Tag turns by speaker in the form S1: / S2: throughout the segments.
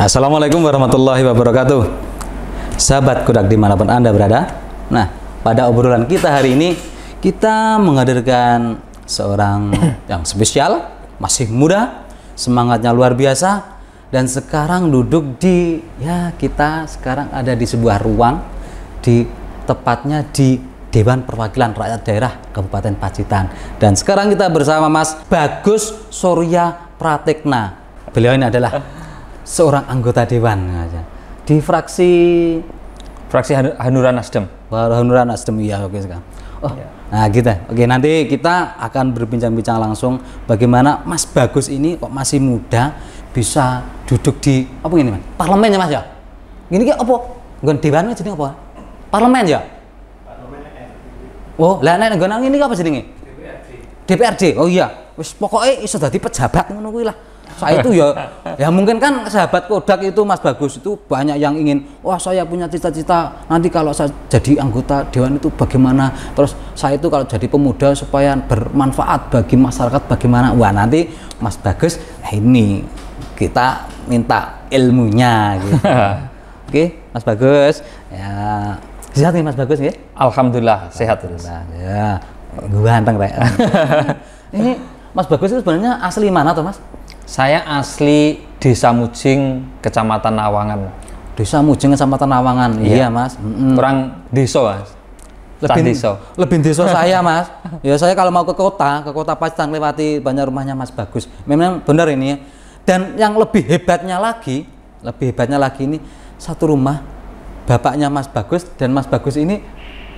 S1: Assalamualaikum warahmatullahi wabarakatuh. Sahabat Kudak dimanapun Anda berada. Nah, pada obrolan kita hari ini kita menghadirkan seorang yang spesial, masih muda, semangatnya luar biasa, dan sekarang duduk di, kita sekarang ada di sebuah ruang, tepatnya di Dewan Perwakilan Rakyat Daerah Kabupaten Pacitan. Dan sekarang kita bersama Mas Bagus Surya Pratikna. Beliau ini adalah seorang anggota dewan di fraksi
S2: Hanura Nasdem.
S1: Hanura Nasdem, iya, oke sekarang. Nah kita, nanti kita akan berbincang-bincang langsung bagaimana Mas Bagus ini kok masih muda bisa duduk di apa ini, Mas? Parlemen ya, Mas ya? Gini ki apa? Nggon dewan jenenge apa? Parlemen ya? Parlemen. Oh, lah nek nggon ngene iki apa jenenge? DPRD. Oh iya, wis pokoke iso dadi pejabat ngono kuwi lah. Saya itu ya mungkin kan sahabat Kodak itu Mas Bagus itu banyak yang ingin, wah saya punya cita-cita nanti kalau saya jadi anggota dewan itu bagaimana, terus saya itu kalau jadi pemuda supaya bermanfaat bagi masyarakat bagaimana. Wah nanti Mas Bagus, ini kita minta ilmunya gitu. Oke, Mas Bagus ya, sehat nih Mas Bagus ya?
S2: Alhamdulillah sehat terus.
S1: Ya, ganteng Rek. Ini Mas Bagus itu sebenarnya asli mana tuh Mas?
S2: Saya asli Desa Mujing, Kecamatan Nawangan.
S1: Desa Mujing, Kecamatan Nawangan. Iya, Mas.
S2: Kurang desa, Mas.
S1: Lebih desa saya, Mas. Ya saya kalau mau ke kota Pacitan lewati banyak rumahnya Mas Bagus. Memang benar ini ya. Dan yang lebih hebatnya lagi ini satu rumah bapaknya Mas Bagus dan Mas Bagus ini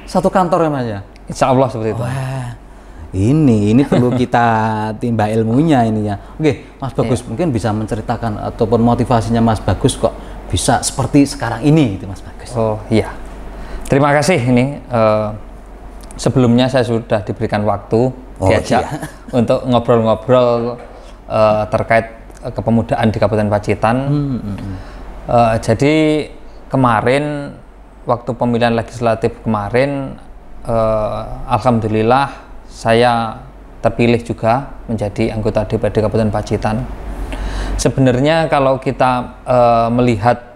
S1: satu kantor ya, Mas ya.
S2: Insya Allah seperti itu.
S1: Wah. Ini perlu kita timba ilmunya ini ya. Oke, Mas Bagus mungkin bisa menceritakan ataupun motivasinya Mas Bagus kok bisa seperti sekarang ini itu Mas Bagus.
S2: Oh iya, terima kasih ini. Sebelumnya saya sudah diberikan waktu diajak untuk ngobrol-ngobrol terkait kepemudaan di Kabupaten Pacitan. Jadi kemarin waktu pemilihan legislatif kemarin, alhamdulillah saya terpilih juga menjadi anggota DPRD Kabupaten Pacitan. Sebenarnya kalau kita melihat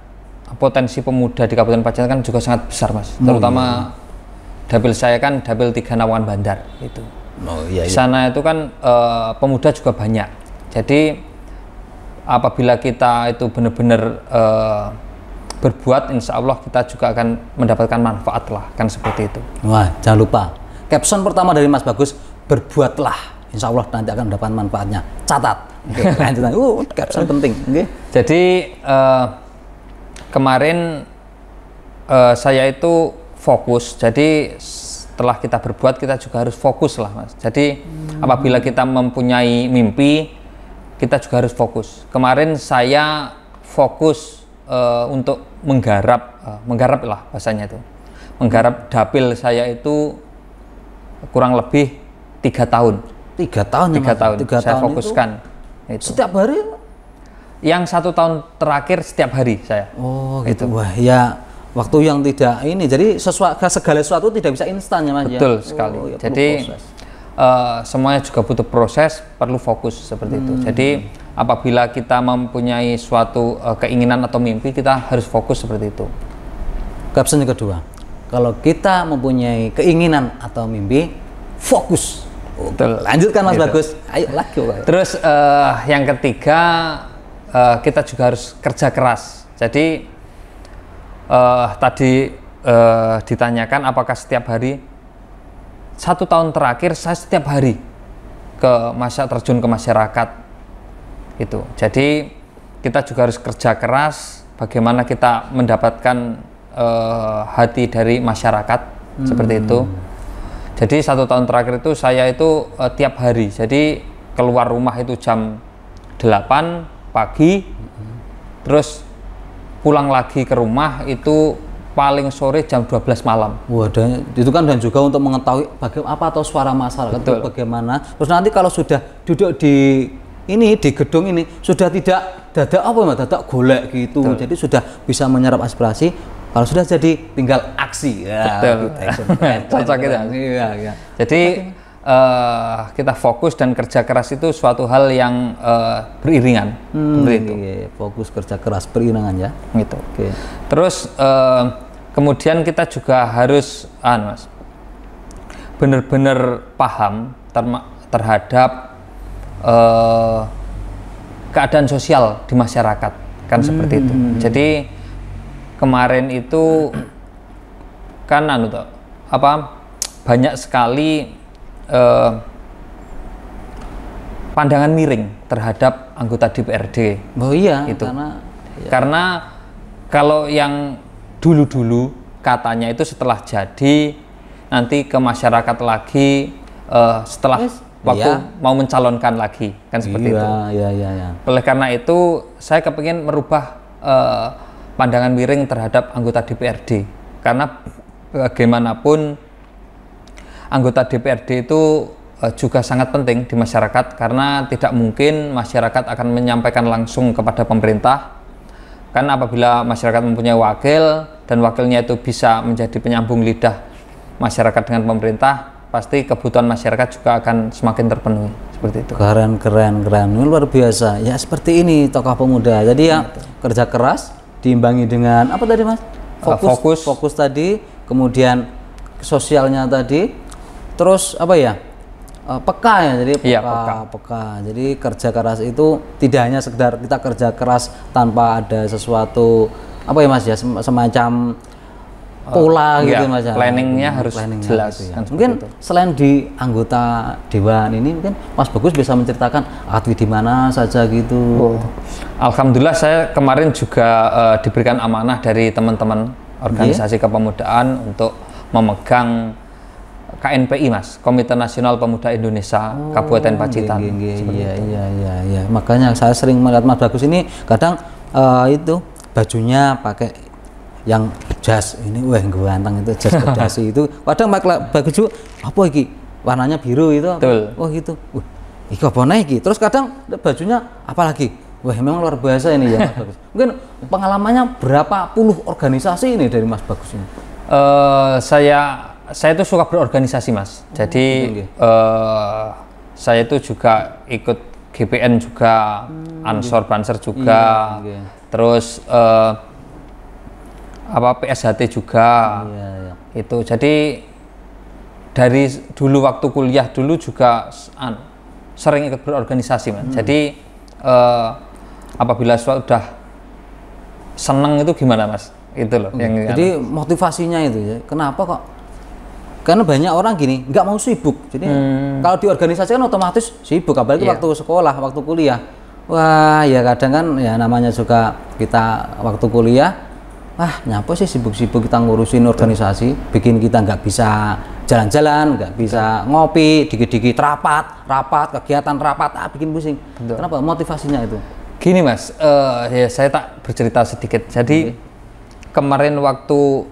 S2: potensi pemuda di Kabupaten Pacitan kan juga sangat besar, Mas. Terutama dapil saya kan dapil 3 Nawangan Bandar itu. Di sana itu kan pemuda juga banyak. Jadi apabila kita itu benar-benar berbuat, insya Allah kita juga akan mendapatkan manfaat lah, kan seperti itu.
S1: Wah, jangan lupa caption pertama dari Mas Bagus, berbuatlah, insya Allah nanti akan mendapat manfaatnya. Catat. Lanjutan. Caption penting.
S2: Jadi kemarin saya itu fokus. Jadi setelah kita berbuat, kita juga harus fokus lah, Mas. Jadi apabila kita mempunyai mimpi, kita juga harus fokus. Kemarin saya fokus untuk menggarap lah bahasanya itu. Menggarap dapil saya itu kurang lebih 3 tahun.
S1: 3 tahun ya,
S2: 3 tahun. Saya fokuskan
S1: itu. Setiap hari?
S2: Yang 1 tahun terakhir setiap hari saya.
S1: Oh gitu. Wah ya, waktu yang tidak ini. Jadi segala sesuatu tidak bisa instan ya Mas.
S2: Betul sekali. Jadi semuanya juga butuh proses, perlu fokus seperti itu. Jadi apabila kita mempunyai suatu keinginan atau mimpi, kita harus fokus seperti itu.
S1: Caption yang kedua, kalau kita mempunyai keinginan atau mimpi, fokus.
S2: Betul.
S1: Lanjutkan Mas Bagus. Ayo lagi.
S2: Terus yang ketiga, kita juga harus kerja keras. Jadi tadi ditanyakan apakah setiap hari. 1 tahun terakhir saya setiap hari terjun ke masyarakat itu. Jadi kita juga harus kerja keras. Bagaimana kita mendapatkan hati dari masyarakat seperti itu. Jadi 1 tahun terakhir itu saya itu tiap hari. Jadi keluar rumah itu jam 8 pagi, terus pulang lagi ke rumah itu paling sore jam 12 malam.
S1: Wah, itu kan dan juga untuk mengetahui bagaimana apa atau suara masyarakat itu bagaimana. Terus nanti kalau sudah duduk di gedung ini sudah tidak dadak golek gitu. Betul. Jadi sudah bisa menyerap aspirasi. Kalau sudah jadi tinggal aksi.
S2: Ya, betul. Cocok kita.
S1: Iya.
S2: Jadi kita fokus dan kerja keras itu suatu hal yang beriringan. Seperti itu.
S1: Fokus kerja keras beriringan ya.
S2: Gitu. Terus kemudian kita juga harus Mas, benar-benar paham terhadap keadaan sosial di masyarakat, kan seperti itu. Jadi kemarin itu kan banyak sekali pandangan miring terhadap anggota DPRD.
S1: Oh iya,
S2: itu. Karena kalau yang dulu-dulu katanya itu setelah jadi nanti ke masyarakat lagi setelah waktu mau mencalonkan lagi, kan seperti itu.
S1: Iya.
S2: Oleh karena itu saya kepingin merubah pandangan miring terhadap anggota DPRD, karena bagaimanapun anggota DPRD itu juga sangat penting di masyarakat, karena tidak mungkin masyarakat akan menyampaikan langsung kepada pemerintah. Kan apabila masyarakat mempunyai wakil dan wakilnya itu bisa menjadi penyambung lidah masyarakat dengan pemerintah, pasti kebutuhan masyarakat juga akan semakin terpenuhi. Seperti itu.
S1: Keren, ini luar biasa. Ya seperti ini tokoh pemuda. Jadi ya kerja keras diimbangi dengan apa tadi Mas? Fokus tadi, kemudian sosialnya tadi, terus apa ya? Peka ya, jadi peka. Jadi kerja keras itu tidak hanya sekedar kita kerja keras tanpa ada sesuatu apa ya Mas ya, semacam pola gitu Mas ya.
S2: Planningnya harus jelas.
S1: Gitu ya. Mungkin selain di anggota dewan ini, mungkin Mas Bagus bisa menceritakan aktif di mana saja gitu.
S2: Alhamdulillah saya kemarin juga diberikan amanah dari teman-teman organisasi kepemudaan untuk memegang KNPI Mas, Komite Nasional Pemuda Indonesia Kabupaten Pacitan.
S1: Iya. Makanya saya sering melihat Mas Bagus ini kadang itu bajunya pakai yang jas ini, ganteng itu jas kedasi itu. Kadang pakai baju apa iki? Warnanya biru itu.
S2: Betul.
S1: Oh gitu. Iki apa iki? Terus kadang bajunya apa lagi? Memang luar biasa ini ya Mas Bagus. Mungkin pengalamannya berapa puluh organisasi ini dari Mas Bagus ini?
S2: Saya itu suka berorganisasi Mas. Jadi saya itu juga ikut GPN juga, Ansor Banser juga, terus PSHT juga. Itu jadi dari dulu waktu kuliah dulu juga sering ikut berorganisasi Mas. Jadi apabila sudah seneng itu gimana Mas? Itu loh
S1: jadi motivasinya itu ya. Kenapa kok? Karena banyak orang gini, nggak mau sibuk. Jadi kalau di organisasi kan otomatis sibuk, apalagi waktu sekolah, waktu kuliah. Wah, ya kadang kan ya namanya juga kita waktu kuliah, nyapa sih sibuk-sibuk kita ngurusin organisasi, bikin kita nggak bisa jalan-jalan, nggak bisa ngopi, dikit-dikit rapat, kegiatan rapat, bikin pusing. Kenapa? Motivasinya itu.
S2: Gini Mas, ya saya tak bercerita sedikit. Jadi kemarin waktu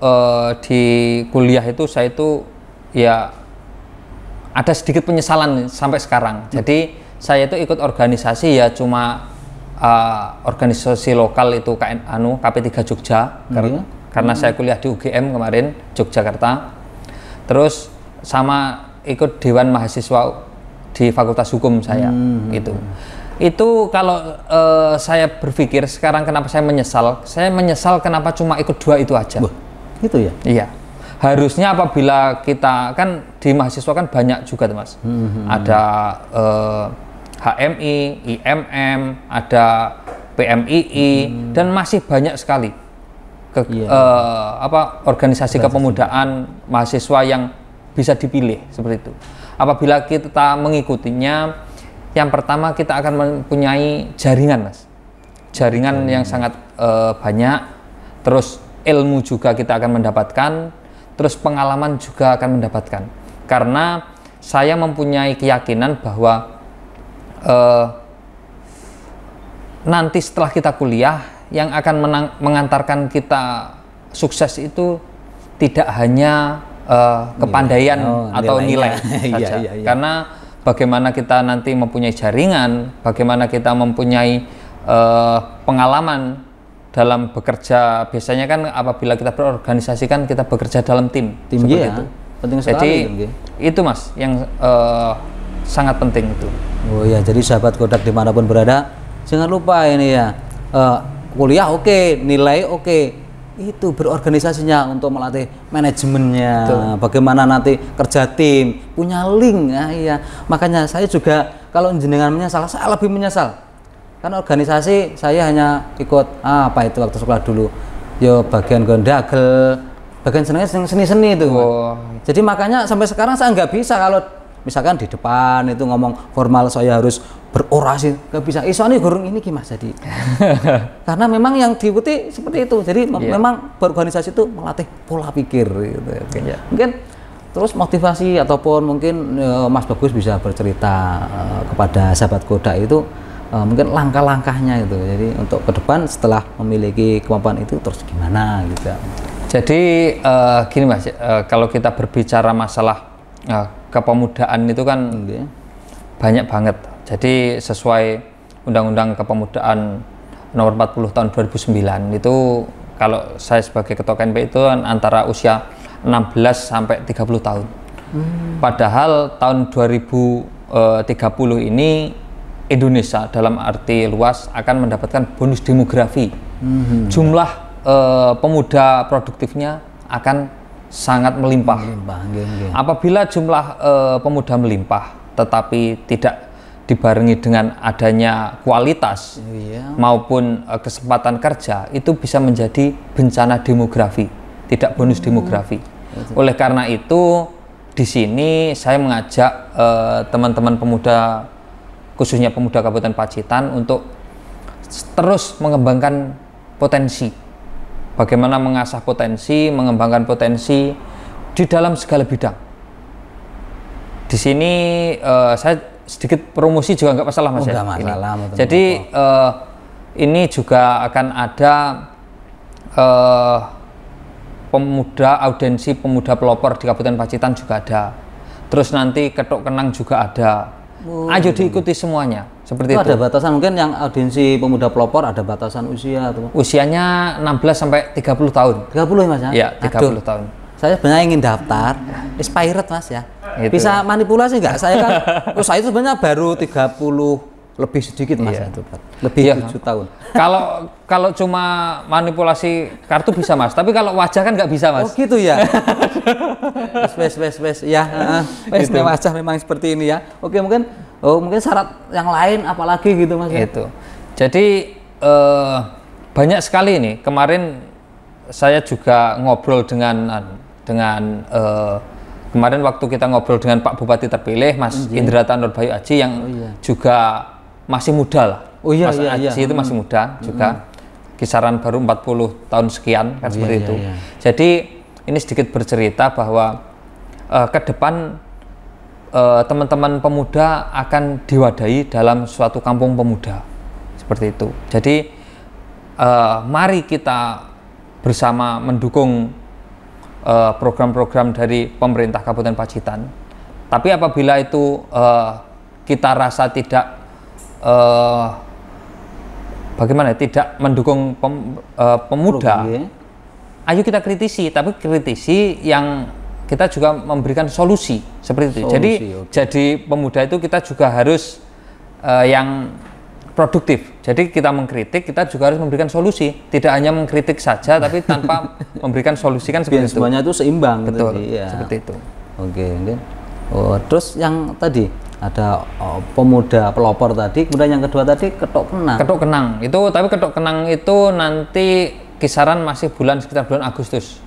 S2: di kuliah itu saya itu ya ada sedikit penyesalan sampai sekarang. Jadi saya itu ikut organisasi ya cuma organisasi lokal itu KP3 Jogja, karena saya kuliah di UGM kemarin Yogyakarta. Terus sama ikut Dewan Mahasiswa di Fakultas Hukum saya. Itu kalau saya berpikir sekarang kenapa saya menyesal kenapa cuma ikut 2 itu aja.
S1: Gitu ya? Iya.
S2: Harusnya apabila kita kan di mahasiswa kan banyak juga Mas, ada HMI, IMM, ada PMII, dan masih banyak sekali organisasi kepemudaan mahasiswa yang bisa dipilih seperti itu. Apabila kita mengikutinya, yang pertama kita akan mempunyai jaringan Mas, jaringan yang sangat banyak, terus ilmu juga kita akan mendapatkan, terus pengalaman juga akan mendapatkan. Karena saya mempunyai keyakinan bahwa nanti setelah kita kuliah yang akan mengantarkan kita sukses itu tidak hanya kepandaian atau nilai saja. Karena bagaimana kita nanti mempunyai jaringan, bagaimana kita mempunyai pengalaman dalam bekerja. Biasanya kan apabila kita berorganisasi kan kita bekerja dalam tim seperti itu.
S1: penting sekali.
S2: Jadi
S1: nggih.
S2: itu Mas yang sangat penting itu.
S1: Oh ya, jadi sahabat Kodak dimanapun berada, jangan lupa ini ya, kuliah oke, nilai oke, itu berorganisasinya untuk melatih manajemennya, bagaimana nanti kerja tim, punya link, iya. Makanya saya juga kalau jenengan menyesal, saya lebih menyesal, karena organisasi saya hanya ikut apa itu waktu sekolah dulu, yo bagian gondagel, bagian seni-seni itu. Jadi makanya sampai sekarang saya nggak bisa kalau misalkan di depan itu ngomong formal saya harus berorasi, nggak bisa. Soalnya gurung ini gimana jadi? Karena memang yang diikuti seperti itu. Jadi memang berorganisasi itu melatih pola pikir. Gitu. Mungkin terus motivasi ataupun mungkin Mas Bagus bisa bercerita kepada sahabat Kodak itu mungkin langkah-langkahnya itu. Jadi untuk ke depan setelah memiliki kemampuan itu terus gimana gitu.
S2: Jadi gini Mas, kalau kita berbicara masalah kepemudaan itu kan banyak banget. Jadi sesuai Undang-Undang Kepemudaan Nomor 40 Tahun 2009 itu kalau saya sebagai Ketua KNP itu kan antara usia 16 sampai 30 tahun. Padahal tahun 2030 ini Indonesia dalam arti luas akan mendapatkan bonus demografi. Jumlah pemuda produktifnya akan sangat melimpah. Apabila jumlah pemuda melimpah tetapi tidak dibarengi dengan adanya kualitas maupun kesempatan kerja, itu bisa menjadi bencana demografi, tidak bonus demografi. Oleh karena itu di sini saya mengajak teman-teman pemuda, khususnya pemuda Kabupaten Pacitan, untuk terus mengembangkan potensi. Bagaimana mengasah potensi, mengembangkan potensi di dalam segala bidang. Di sini saya sedikit promosi juga nggak masalah Mas. Jadi ini juga akan ada audiensi pemuda pelopor di Kabupaten Pacitan juga ada. Terus nanti Ketok Kenang juga ada. Ayo diikuti semuanya. Seperti itu.
S1: Ada batasan mungkin yang audiensi pemuda pelopor, ada batasan usia atau?
S2: Usianya 16 sampai 30 tahun.
S1: 30 Mas ya?
S2: Iya, 30 tahun.
S1: Saya sebenarnya ingin daftar, expired Mas ya.
S2: Itu.
S1: Bisa manipulasi nggak? Saya kan, saya itu sebenarnya baru 30 lebih sedikit Mas itu, lebih 7 tahun.
S2: Kalau cuma manipulasi kartu bisa Mas, tapi kalau wajah kan nggak bisa Mas.
S1: Oh gitu ya. Wes ya. Wes wajah memang seperti ini ya. Oke, mungkin syarat yang lain apalagi gitu Mas.
S2: Itu. Jadi banyak sekali ini. Kemarin saya juga ngobrol dengan kemarin waktu kita ngobrol dengan Pak Bupati terpilih Mas Indrata Nurbayu Aji yang juga masih muda lah. Mas Aji itu masih muda juga. Kisaran baru 40 tahun sekian kan seperti itu. Jadi ini sedikit bercerita bahwa ke depan teman-teman pemuda akan diwadahi dalam suatu kampung pemuda seperti itu. Jadi mari kita bersama mendukung program-program dari pemerintah Kabupaten Pacitan. Tapi apabila itu kita rasa tidak tidak mendukung pemuda, ayo kita kritisi, tapi kritisi yang kita juga memberikan solusi seperti itu. Jadi pemuda itu kita juga harus yang produktif. Jadi kita mengkritik, kita juga harus memberikan solusi. Tidak hanya mengkritik saja, tapi tanpa memberikan solusi kan seperti itu.
S1: Semuanya itu seimbang.
S2: Betul,
S1: ya.
S2: seperti itu.
S1: Oke. Terus yang tadi ada pemuda pelopor tadi, kemudian yang kedua tadi Ketok Kenang.
S2: Ketok Kenang itu, tapi Ketok Kenang itu nanti kisaran masih sekitar bulan Agustus.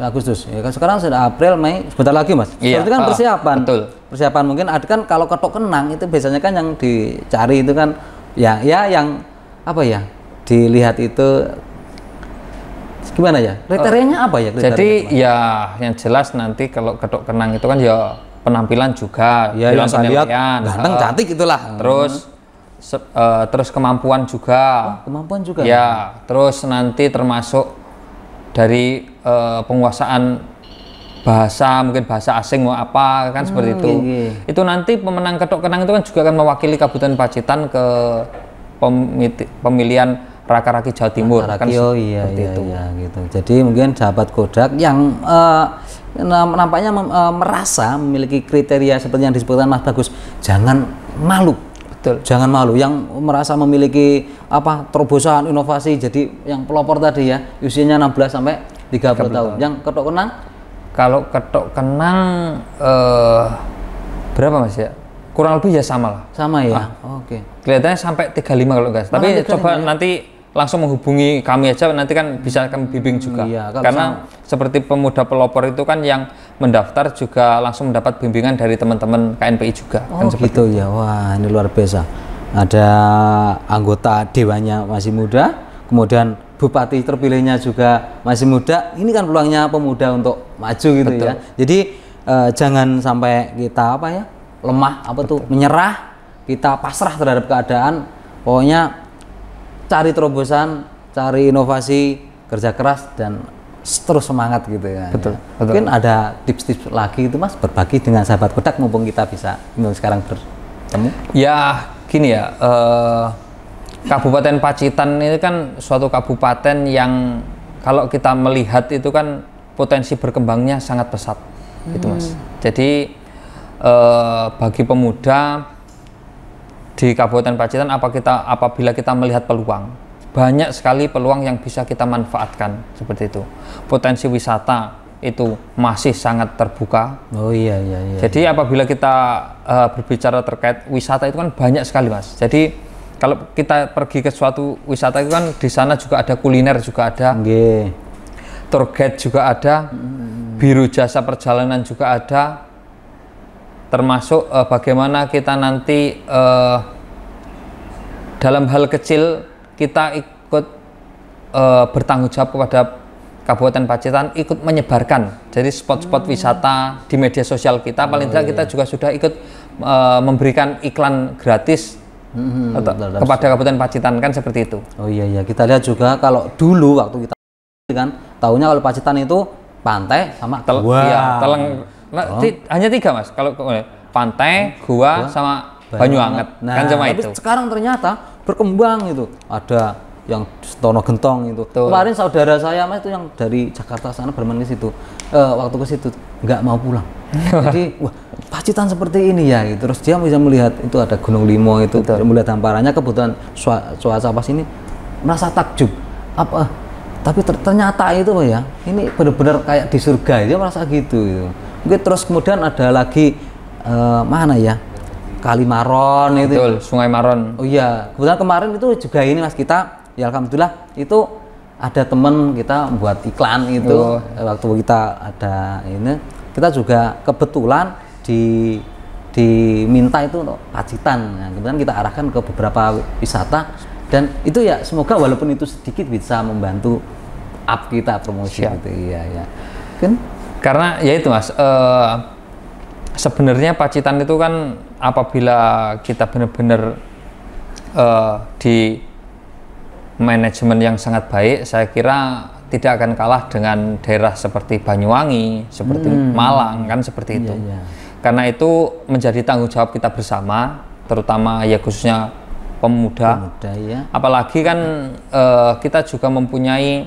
S1: Ya kan sekarang sudah April, Mei, sebentar lagi Mas.
S2: Iya.
S1: Itu kan persiapan.
S2: Betul.
S1: Persiapan mungkin ada kan kalau Ketok Kenang itu biasanya kan yang dicari itu kan ya yang apa ya? Dilihat itu gimana ya? Kriterianya apa ya?
S2: Jadi ya yang jelas nanti kalau Ketok Kenang itu kan ya penampilan juga,
S1: ya, yang saya lihat ganteng, cantik itulah.
S2: Terus kemampuan juga.
S1: Kemampuan juga.
S2: Ya, terus nanti termasuk dari penguasaan bahasa, mungkin bahasa asing mau apa kan seperti itu. Itu nanti pemenang Ketok Kenang itu kan juga akan mewakili Kabupaten Pacitan ke pemilihan Raka-Raki Jawa Timur.
S1: Raka-Raki, oh iya, iya, gitu. Jadi mungkin sahabat Kodak yang nampaknya merasa memiliki kriteria seperti yang disebutkan Mas Bagus, jangan malu.
S2: Betul. Jangan
S1: malu. Yang merasa memiliki terobosan inovasi, jadi yang pelopor tadi ya, usianya 16 sampai 30 tahun. Yang ketok kenang?
S2: Kalau ketok kenang berapa Mas ya? Kurang lebih ya sama lah.
S1: Sama ya. Oke.
S2: Kelihatannya sampai 35 kalau enggak. Tapi coba nanti langsung menghubungi kami aja, nanti kan bisa kami bimbing juga.
S1: Iya,
S2: karena seperti pemuda pelopor itu kan yang mendaftar juga langsung mendapat bimbingan dari teman-teman KNPI juga.
S1: Oh kan gitu ya. Wah, ini luar biasa. Ada anggota dewannya masih muda, kemudian bupati terpilihnya juga masih muda. Ini kan peluangnya pemuda untuk maju gitu. Betul. Ya. Jadi jangan sampai kita lemah menyerah, kita pasrah terhadap keadaan. Pokoknya cari terobosan, cari inovasi, kerja keras dan terus semangat gitu ya.
S2: Betul.
S1: Mungkin ada tips-tips lagi itu Mas, berbagi dengan sahabat Kodak mumpung kita bisa sekarang bertemu.
S2: Ya gini ya, Kabupaten Pacitan ini kan suatu kabupaten yang kalau kita melihat itu kan potensi berkembangnya sangat pesat gitu Mas. Jadi bagi pemuda di Kabupaten Pacitan apabila kita melihat peluang, banyak sekali peluang yang bisa kita manfaatkan seperti itu. Potensi wisata itu masih sangat terbuka.
S1: Oh iya.
S2: Jadi apabila kita berbicara terkait wisata itu kan banyak sekali Mas. Jadi kalau kita pergi ke suatu wisata itu kan di sana juga ada kuliner juga ada, tour guide juga ada, biro jasa perjalanan juga ada. Termasuk bagaimana kita nanti dalam hal kecil kita ikut bertanggung jawab kepada Kabupaten Pacitan, ikut menyebarkan jadi spot-spot wisata di media sosial kita. Paling tidak kita juga sudah ikut memberikan iklan gratis kepada Kabupaten Pacitan kan seperti itu.
S1: Oh iya, kita lihat juga kalau dulu waktu kita kan tahunya kalau Pacitan itu pantai sama
S2: Teleng. Hanya 3 Mas, kalau pantai, gua sama Banyu Anget. Kan cuma
S1: tapi
S2: itu.
S1: Sekarang ternyata berkembang itu. Ada yang Setono Gentong itu. Tuh. Kemarin saudara saya Mas itu yang dari Jakarta sana bermain ke situ. Waktu ke situ nggak mau pulang. Jadi wah, Pacitan seperti ini ya gitu. Terus dia bisa melihat itu ada Gunung Limo itu, melihat hamparannya, kebetulan cuaca pas ini merasa takjub. Tapi ternyata itu ya, ini benar-benar kayak di surga, dia merasa gitu. Mungkin terus kemudian ada lagi mana ya, Kali Maron.
S2: Betul, itu Sungai Maron.
S1: Oh iya, kebetulan kemarin itu juga ini Mas, kita ya alhamdulillah itu ada temen kita buat iklan itu. Waktu kita ada ini, kita juga kebetulan diminta itu untuk Pacitan. Nah, kemudian kita arahkan ke beberapa wisata dan itu ya semoga walaupun itu sedikit bisa membantu up kita promosi gitu. Iya. Kan
S2: karena ya itu Mas, sebenarnya Pacitan itu kan apabila kita benar-benar di manajemen yang sangat baik, saya kira tidak akan kalah dengan daerah seperti Banyuwangi, seperti Malang kan seperti itu. Karena itu menjadi tanggung jawab kita bersama, terutama ya khususnya pemuda ya. Apalagi kan kita juga mempunyai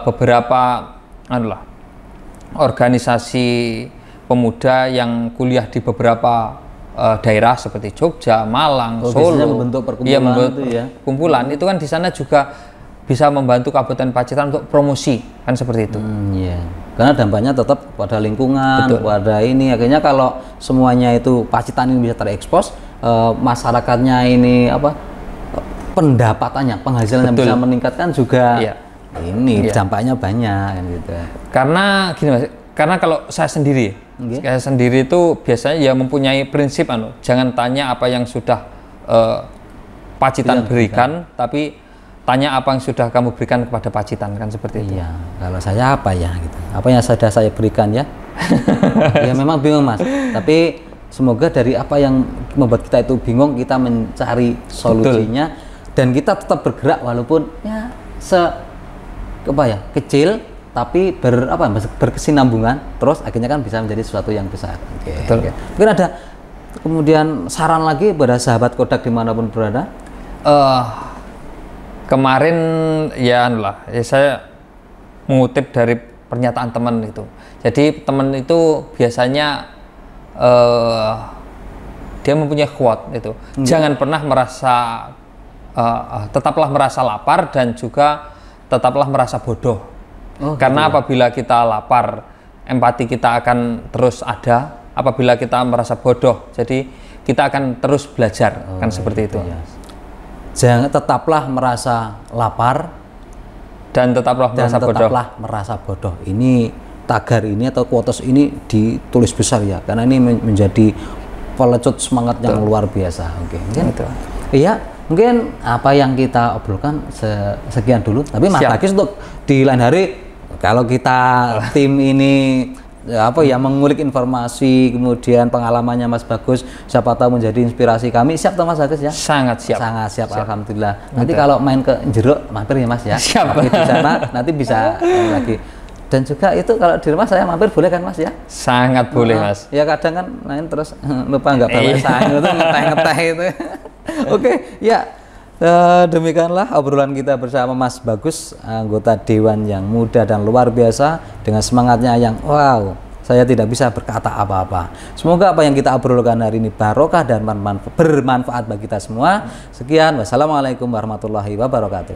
S2: beberapa organisasi pemuda yang kuliah di beberapa daerah seperti Jogja, Malang, Solo,
S1: membentuk perkumpulan
S2: itu kan di sana juga bisa membantu Kabupaten Pacitan untuk promosi kan seperti itu.
S1: Karena dampaknya tetap pada lingkungan, pada ini akhirnya kalau semuanya itu Pacitan ini bisa terekspos, masyarakatnya ini pendapatannya, penghasilannya bisa meningkatkan juga. Ini dampaknya banyak kan gitu.
S2: Karena gini Mas, karena kalau saya sendiri itu biasanya ya mempunyai prinsip jangan tanya apa yang sudah Pacitan berikan, tapi tanya apa yang sudah kamu berikan kepada Pacitan kan seperti itu.
S1: Iya, kalau saya apa ya gitu. Apa yang sudah saya berikan ya? Ya memang bingung Mas, tapi semoga dari apa yang membuat kita itu bingung kita mencari solusinya. Dan kita tetap bergerak walaupun ya kecil tapi berkesinambungan, terus akhirnya kan bisa menjadi sesuatu yang besar. Oke. Mungkin ada kemudian saran lagi pada sahabat Kodak dimanapun berada?
S2: Kemarin ya saya mengutip dari pernyataan teman itu. Jadi teman itu biasanya dia mempunyai quote itu. Jangan pernah merasa tetaplah merasa lapar dan juga tetaplah merasa bodoh. Karena apabila kita lapar, empati kita akan terus ada. Apabila kita merasa bodoh, jadi kita akan terus belajar, kan seperti itu.
S1: Iya. Jangan tetaplah merasa lapar
S2: dan tetaplah
S1: merasa bodoh. Ini tagar ini atau quotes ini ditulis besar ya, karena ini menjadi pelecut semangat yang luar biasa. Oke, mungkin itu. Iya, mungkin apa yang kita obrolkan sekian dulu. Tapi Mas Bagis untuk di lain hari, kalau kita tim ini mengulik informasi, kemudian pengalamannya Mas Bagus, siapa tahu menjadi inspirasi kami. Siap toh Mas Bagus ya?
S2: Sangat siap.
S1: Sangat siap. Alhamdulillah. Nanti kalau main ke Jeruk mampir ya Mas ya.
S2: Siap.
S1: Di sana nanti bisa lagi. Dan juga itu kalau di rumah saya mampir boleh kan Mas ya?
S2: Sangat boleh Mas.
S1: Ya kadang kan main terus lupa nggak bawa sayang itu ngeteh itu. Oke, ya. Demikianlah obrolan kita bersama Mas Bagus, anggota Dewan yang muda dan luar biasa dengan semangatnya yang wow, saya tidak bisa berkata apa-apa. Semoga apa yang kita obrolkan hari ini barokah dan bermanfaat bagi kita semua. Sekian, wassalamualaikum warahmatullahi wabarakatuh.